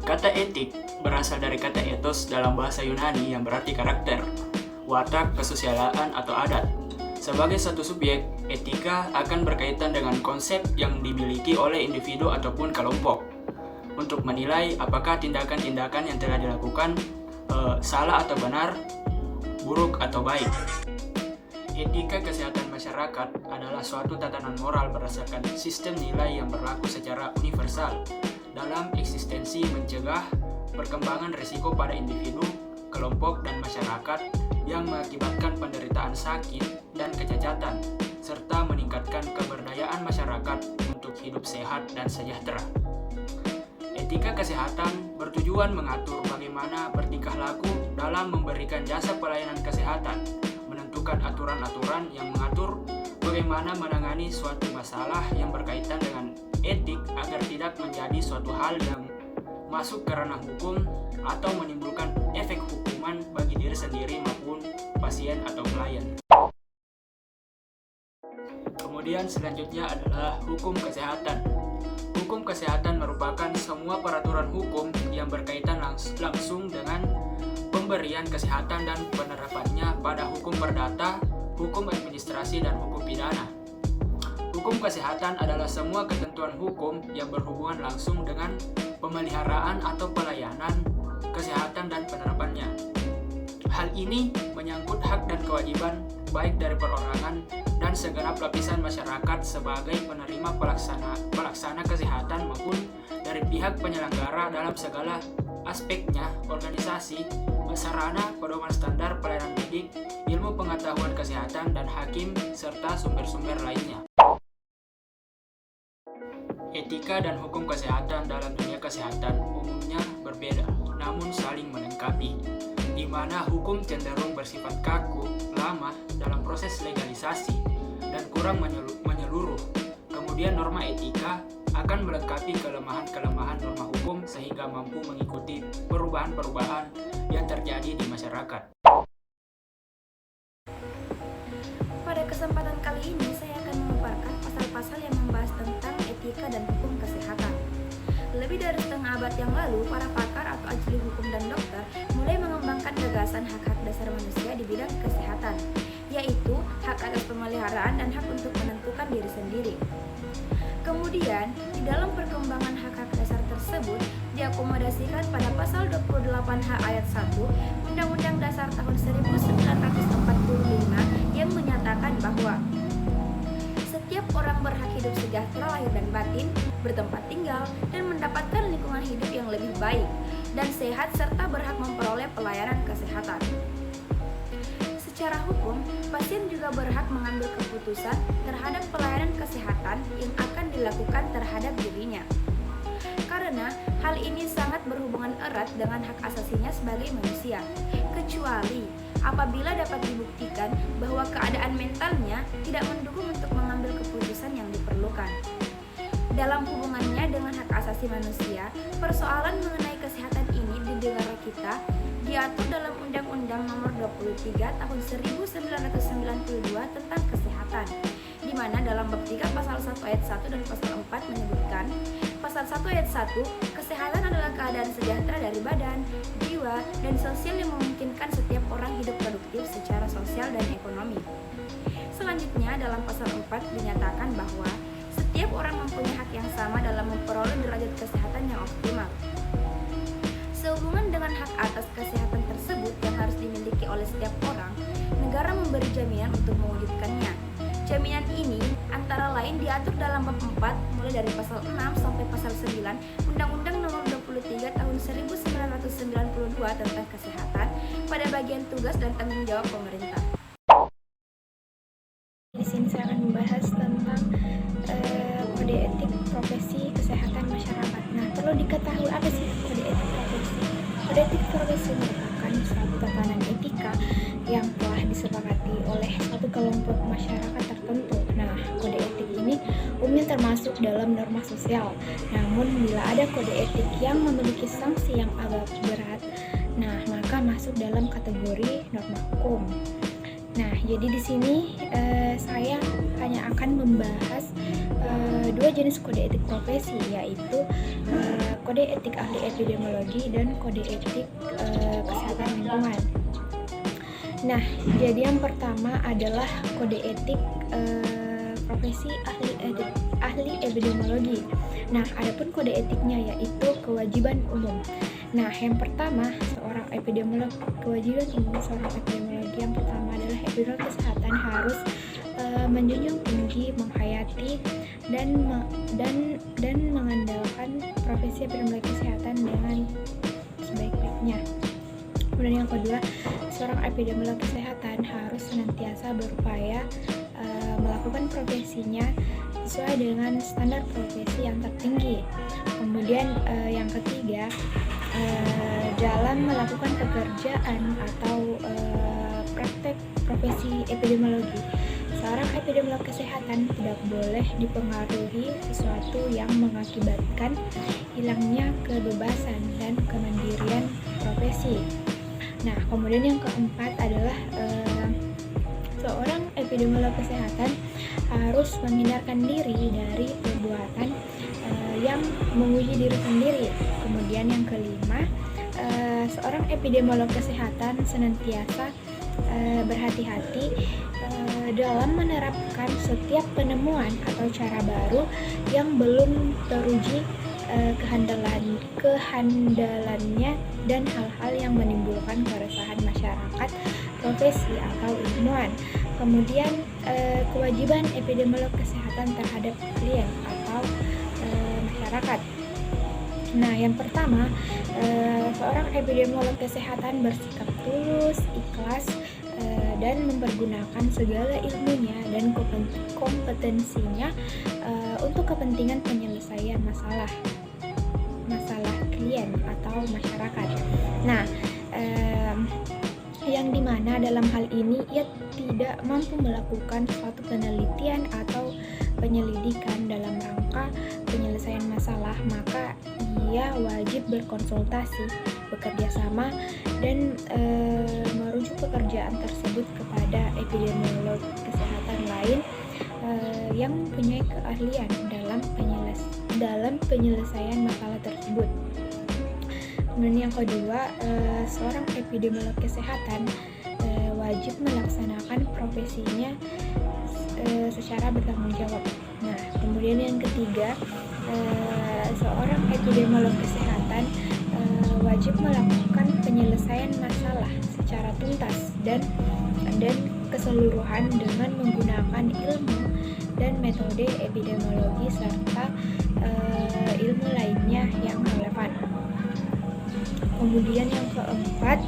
Kata etik berasal dari kata ethos dalam bahasa Yunani yang berarti karakter, watak, kesusilaan, atau adat. Sebagai satu subjek, etika akan berkaitan dengan konsep yang dimiliki oleh individu ataupun kelompok untuk menilai apakah tindakan-tindakan yang telah dilakukan salah atau benar, buruk atau baik. Etika kesehatan masyarakat adalah suatu tatanan moral berdasarkan sistem nilai yang berlaku secara universal dalam eksistensi mencegah perkembangan risiko pada individu, kelompok, dan masyarakat yang mengakibatkan penderitaan sakit dan kecacatan, serta meningkatkan keberdayaan masyarakat untuk hidup sehat dan sejahtera. Etika kesehatan bertujuan mengatur bagaimana bertingkah laku dalam memberikan jasa pelayanan kesehatan, menentukan aturan-aturan yang mengatur bagaimana menangani suatu masalah yang berkaitan dengan etik agar tidak menjadi suatu hal yang masuk ke ranah hukum atau menimbulkan efek hukuman bagi diri sendiri maupun pasien atau klien. Kemudian selanjutnya adalah hukum kesehatan. Hukum kesehatan merupakan semua peraturan hukum yang berkaitan langsung dengan pemberian kesehatan dan penerapannya pada hukum perdata, hukum administrasi, dan hukum pidana. Hukum kesehatan adalah semua ketentuan hukum yang berhubungan langsung dengan pemeliharaan atau pelayanan kesehatan dan penerapannya. Hal ini menyangkut hak dan kewajiban baik dari perorangan dan segenap lapisan masyarakat sebagai penerima pelaksana kesehatan maupun dari pihak penyelenggara dalam segala aspeknya, organisasi, sarana, pedoman standar pelayanan medik, ilmu pengetahuan kesehatan, dan hakim, serta sumber-sumber lainnya. Etika dan hukum kesehatan dalam dunia kesehatan umumnya berbeda, namun saling melengkapi, di mana hukum cenderung bersifat kaku, lama dalam proses legalisasi, dan kurang menyeluruh. Kemudian norma etika akan melengkapi kelemahan-kelemahan norma hukum sehingga mampu mengikuti perubahan-perubahan yang terjadi di masyarakat. Pada kesempatan kali ini saya akan memaparkan pasal-pasal yang membahas tentang etika dan hukum kesehatan. Lebih dari setengah abad yang lalu, para pakar atau ahli hukum dan dokter mulai mengembangkan gagasan hak-hak dasar manusia di bidang kesehatan, yaitu hak atas pemeliharaan dan hak untuk menentukan diri sendiri. Kemudian, di dalam perkembangan hak-hak dasar tersebut diakomodasikan pada pasal 28H ayat 1 Undang-Undang Dasar tahun 1945 yang menyatakan bahwa setiap orang berhak hidup sejahtera lahir dan batin, bertempat tinggal, dan mendapatkan lingkungan hidup yang lebih baik dan sehat serta berhak memperoleh pelayanan kesehatan. Secara hukum, pasien juga berhak mengambil keputusan terhadap pelayanan kesehatan yang akan dilakukan terhadap dirinya. Karena hal ini sangat berhubungan erat dengan hak asasinya sebagai manusia, kecuali apabila dapat dibuktikan bahwa keadaan mentalnya tidak mendukung untuk mengambil keputusan yang diperlukan. Dalam hubungannya dengan hak asasi manusia, persoalan mengenai kesehatan ini di negara kita diatur dalam Undang-Undang Nomor 23 Tahun 1992 tentang Kesehatan, di mana dalam bab 3 pasal 1 ayat 1 dan pasal 4 menyebutkan, pasal 1 ayat 1, kesehatan adalah keadaan sejahtera dari badan, jiwa, dan sosial yang memungkinkan setiap orang hidup produktif secara sosial dan ekonomi. Selanjutnya, dalam pasal 4 dinyatakan bahwa setiap orang mempunyai hak yang sama dalam memperoleh derajat kesehatan yang optimal. Sehubungan dengan hak atas kesehatan tersebut yang harus dimiliki oleh setiap orang, negara memberi jaminan untuk mewujudkannya. Jaminan ini antara lain diatur dalam bab 4 mulai dari pasal 6 sampai pasal 9 Undang-Undang Nomor 23 Tahun 1992 tentang Kesehatan pada bagian tugas dan tanggung jawab pemerintah. Di sini saya akan membahas tentang kode etik profesi kesehatan masyarakat. Nah, perlu diketahui apa sih kode etik profesi? Kode etik profesi merupakan suatu tatanan etika yang telah disepakati oleh suatu kelompok masyarakat tertentu. Nah, kode etik ini umumnya termasuk dalam norma sosial. Namun, bila ada kode etik yang memiliki sanksi yang agak berat, nah maka masuk dalam kategori norma hukum. Nah, jadi di sini saya hanya akan membahas dua jenis kode etik profesi, yaitu kode etik ahli epidemiologi dan kode etik kesehatan lingkungan. Nah, jadi yang pertama adalah kode etik profesi ahli epidemiologi. Nah, adapun kode etiknya yaitu kewajiban umum. Nah, yang pertama, kewajiban umum seorang epidemiologi yang pertama adalah epidemiolog kesehatan harus menjunjung tinggi, menghayati dan mengandalkan profesi epidemiologi kesehatan dengan sebaik-baiknya. Kemudian yang kedua, seorang epidemiolog kesehatan harus senantiasa berupaya melakukan profesinya sesuai dengan standar profesi yang tertinggi. Kemudian yang ketiga, dalam melakukan pekerjaan atau praktek profesi epidemiologi, seorang epidemiolog kesehatan tidak boleh dipengaruhi sesuatu yang mengakibatkan hilangnya kebebasan dan kemandirian profesi. Nah, kemudian yang keempat adalah seorang epidemiolog kesehatan harus menghindarkan diri dari perbuatan yang menguji diri sendiri. Kemudian yang kelima, seorang epidemiolog kesehatan senantiasa berhati-hati dalam menerapkan setiap penemuan atau cara baru yang belum teruji kehandalannya dan hal-hal yang menimbulkan keresahan masyarakat, profesi atau ilmuwan. Kemudian kewajiban epidemiolog kesehatan terhadap klien atau masyarakat. Nah, yang pertama, seorang epidemiolog kesehatan bersikap tulus, ikhlas, dan mempergunakan segala ilmunya dan kompetensinya untuk kepentingan penyelesaian masalah klien atau masyarakat. Nah, yang dimana dalam hal ini ia tidak mampu melakukan suatu penelitian atau penyelidikan dalam rangka penyelesaian masalah, maka ia wajib berkonsultasi, bekerja sama, dan merujuk pekerjaan tersebut kepada epidemiolog kesehatan lain yang mempunyai keahlian dalam penyelesaian masalah tersebut. Kemudian yang kedua, seorang epidemiolog kesehatan wajib melaksanakan profesinya secara bertanggung jawab. Nah, kemudian yang ketiga, seorang epidemiolog kesehatan wajib melakukan penyelesaian masalah secara tuntas dan keseluruhan dengan menggunakan ilmu dan metode epidemiologi serta ilmu lainnya yang relevan. Kemudian yang keempat,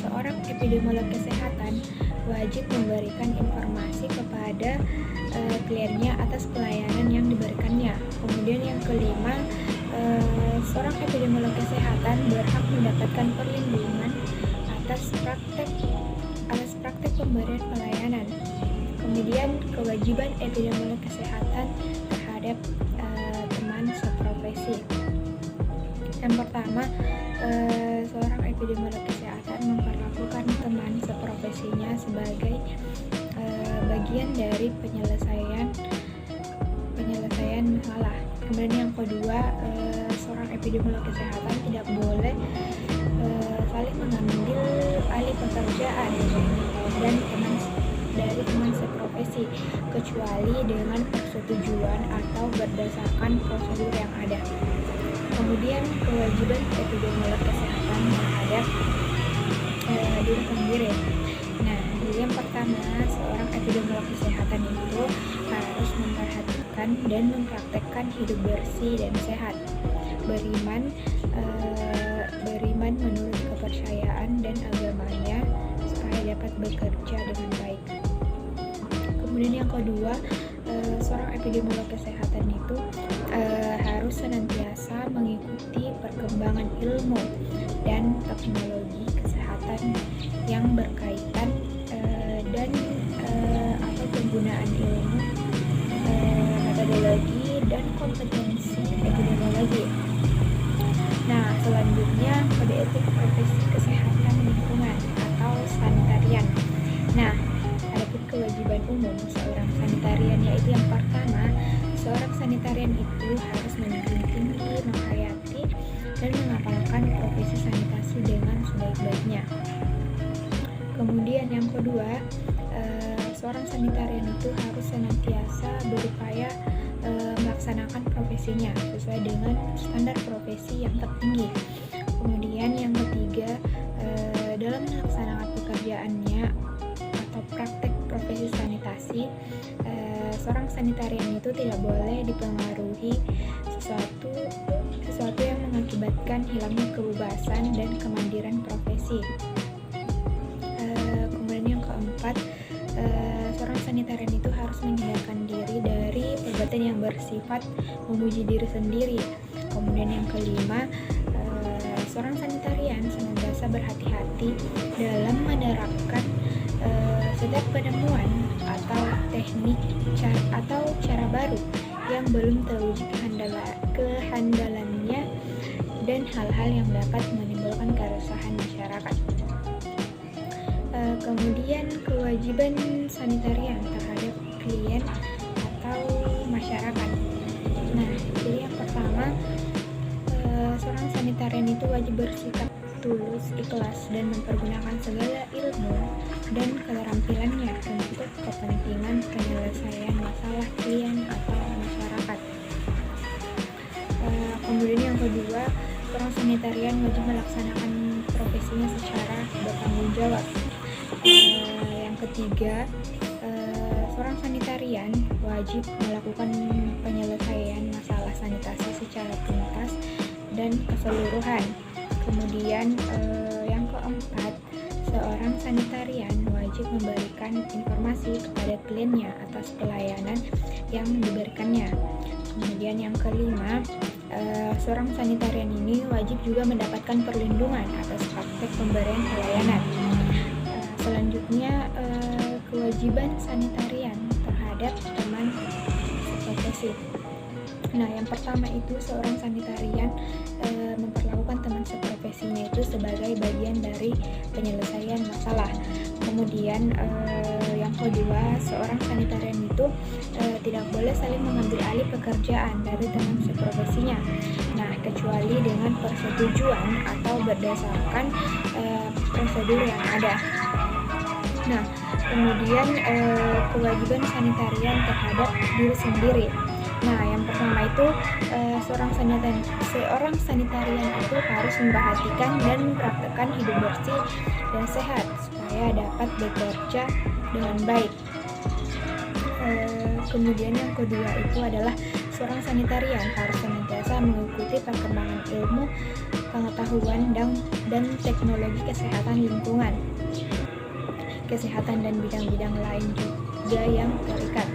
seorang epidemiolog kesehatan wajib memberikan informasi kepada kliennya atas pelayanan yang diberikannya. Kemudian yang kelima, seorang epidemiolog kesehatan berhak mendapatkan perlindungan atas praktek pemberian pelayanan. Kemudian kewajiban epidemiolog kesehatan terhadap teman seprofesi. Yang pertama, seorang epidemiolog kesehatan memperlakukan teman seprofesinya sebagai bagian dari penyelesaian masalah. Kemudian yang kedua, seorang epidemiolog kesehatan tidak boleh saling mengambil alih pekerjaan dan teman seprofesi kecuali dengan persetujuan atau berdasarkan prosedur yang ada. Kemudian kewajiban epidemiolog kesehatan terhadap diri sendiri. Nah, jadi yang pertama, seorang epidemiolog kesehatan itu harus memperhatikan dan mempraktekkan hidup bersih dan sehat, beriman menurut kepercayaan dan agamanya supaya dapat bekerja dengan baik. Kemudian yang kedua, seorang epidemiolog kesehatan itu harus senantiasa mengikuti perkembangan ilmu dan teknologi kesehatan yang berkaitan dan atau penggunaan ilmu, metodologi dan kompetensi epidemiologi. Nah, selanjutnya kode etik profesi kesehatan lingkungan atau sanitarian. Nah, adapun kewajiban umum seorang sanitarian, yaitu yang pertama, seorang sanitarian itu harus menjunjung tinggi, menghayati, dan mengamalkan profesi sanitasi dengan sebaik-baiknya. Kemudian yang kedua, seorang sanitarian itu harus senantiasa berupaya melaksanakan profesinya sesuai dengan standar profesi yang tertinggi. Kemudian yang ketiga, dalam melaksanakan pekerjaannya atau praktek profesi sanitasi, seorang sanitarian itu tidak boleh dipengaruhi sesuatu yang mengakibatkan hilangnya kebebasan dan kemandirian profesi. Kemudian yang keempat, seorang sanitarian itu harus menghindarkan diri dari perbuatan yang bersifat memuji diri sendiri. Kemudian yang kelima, seorang sanitarian senantiasa berhati-hati dalam menerapkan setiap penemuan atau teknik atau cara baru yang belum teruji kehandalannya dan hal-hal yang dapat menimbulkan keresahan masyarakat. Kemudian kewajiban sanitarian terhadap klien atau masyarakat. Nah, jadi yang pertama, seorang sanitarian itu wajib bersikap tulus, ikhlas, dan mempergunakan segala ilmu dan keterampilannya untuk kepentingan penyelesaian masalah klien atau masyarakat. Kemudian yang kedua, seorang sanitarian wajib melaksanakan profesinya secara bertanggung jawab. Yang ketiga, seorang sanitarian wajib melakukan penyelesaian masalah sanitasi secara tuntas dan keseluruhan. Kemudian yang keempat, seorang sanitarian wajib memberikan informasi kepada kliennya atas pelayanan yang diberikannya. Kemudian yang kelima, seorang sanitarian ini wajib juga mendapatkan perlindungan atas praktek pemberian pelayanan. Selanjutnya, kewajiban sanitarian terhadap teman seprofesi. Nah, yang pertama itu seorang sanitarian memperlakukan teman seprofesinya itu sebagai bagian dari penyelesaian masalah. Kemudian yang kedua, seorang sanitarian itu tidak boleh saling mengambil alih pekerjaan dari teman seprofesinya. Nah, kecuali dengan persetujuan atau berdasarkan prosedur yang ada. Nah, kemudian kewajiban sanitarian terhadap diri sendiri. Nah, yang pertama itu seorang sanitarian itu harus memperhatikan dan mempraktekkan hidup bersih dan sehat supaya dapat bekerja dengan baik. Kemudian yang kedua itu adalah seorang sanitarian harus senantiasa mengikuti perkembangan ilmu, pengetahuan, dan teknologi kesehatan lingkungan, kesehatan dan bidang-bidang lain juga yang terikat.